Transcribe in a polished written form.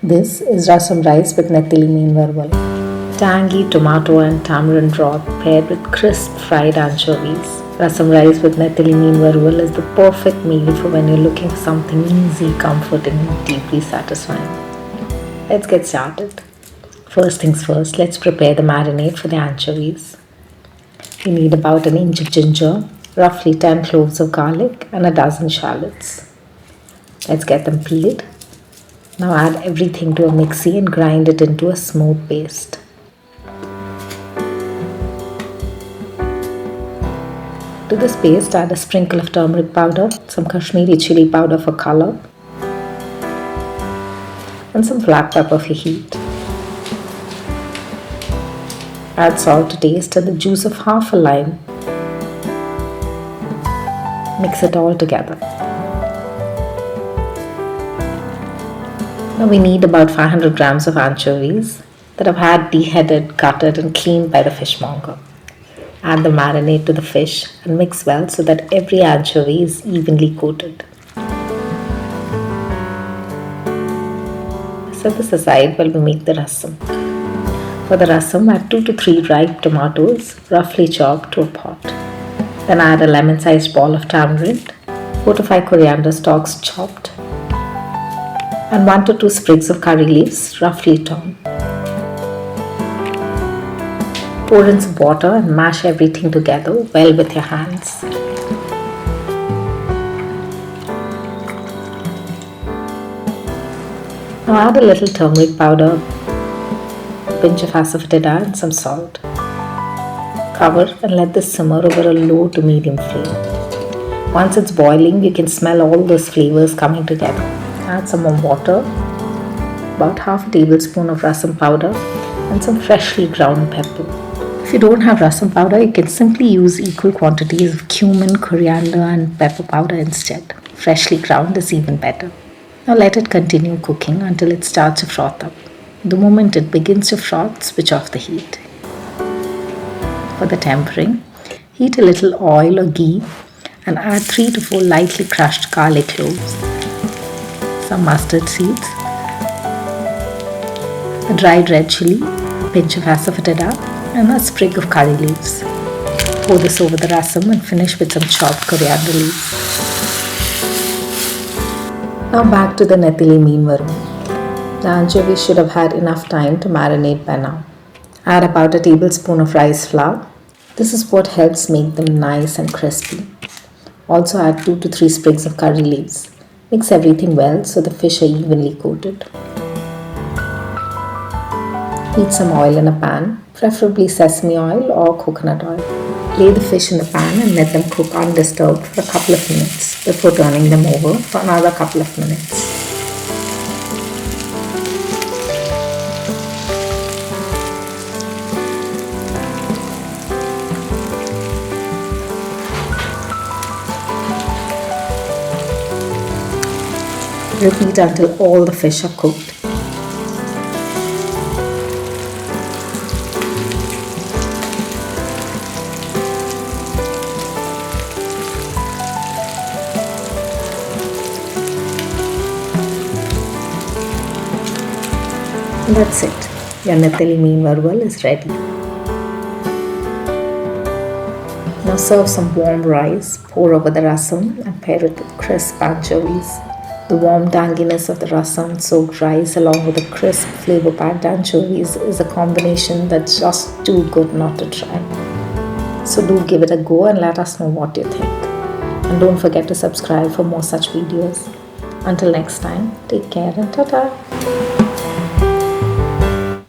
This is rasam rice with Nethili Meen Varuval. Tangy tomato and tamarind broth paired with crisp fried anchovies. Rasam rice with Nethili Meen Varuval is the perfect meal for when you're looking for something easy, comforting, and deeply satisfying. Let's get started. First things first, let's prepare the marinade for the anchovies. We need about an inch of ginger, roughly 10 cloves of garlic, and a dozen shallots. Let's get them peeled. Now add everything to a mixie and grind it into a smooth paste. To this paste, add a sprinkle of turmeric powder, some Kashmiri chilli powder for color, and some black pepper for heat. Add salt to taste and the juice of half a lime. Mix it all together. Now we need about 500 grams of anchovies that I've had deheaded, gutted and cleaned by the fishmonger. Add the marinade to the fish and mix well so that every anchovy is evenly coated. Set this aside while we make the rasam. For the rasam, add 2 to 3 ripe tomatoes, roughly chopped, to a pot. Then add a lemon-sized ball of tamarind, 4 to 5 coriander stalks chopped, and 1 to 2 sprigs of curry leaves, roughly torn. Pour in some water and mash everything together well with your hands. Now add a little turmeric powder, a pinch of asafoetida and some salt. Cover and let this simmer over a low to medium flame. Once it's boiling, you can smell all those flavors coming together. Add some more water, about half a tablespoon of rasam powder and some freshly ground pepper. If you don't have rasam powder, you can simply use equal quantities of cumin, coriander and pepper powder instead. Freshly ground is even better. Now let it continue cooking until it starts to froth up. The moment it begins to froth, switch off the heat. For the tempering, heat a little oil or ghee and add 3 to 4 lightly crushed garlic cloves, some mustard seeds, a dried red chilli, a pinch of asafoetida and a sprig of curry leaves. Pour this over the rasam and finish with some chopped coriander leaves. Now back to the Nethili Meen Varuval. The anchovies should have had enough time to marinate by now. Add about a tablespoon of rice flour. This is what helps make them nice and crispy. Also add 2 to 3 sprigs of curry leaves. Mix everything well so the fish are evenly coated. Heat some oil in a pan, preferably sesame oil or coconut oil. Lay the fish in the pan and let them cook undisturbed for a couple of minutes before turning them over for another couple of minutes. Repeat until all the fish are cooked. And that's it. Your Nethili Meen Varuval is ready. Now serve some warm rice, pour over the rasam and pair it with crisp anchovies. The warm tanginess of the rasam soaked rice along with the crisp flavor-packed anchovies is a combination that's just too good not to try. So do give it a go and let us know what you think. And don't forget to subscribe for more such videos. Until next time, take care and ta-ta!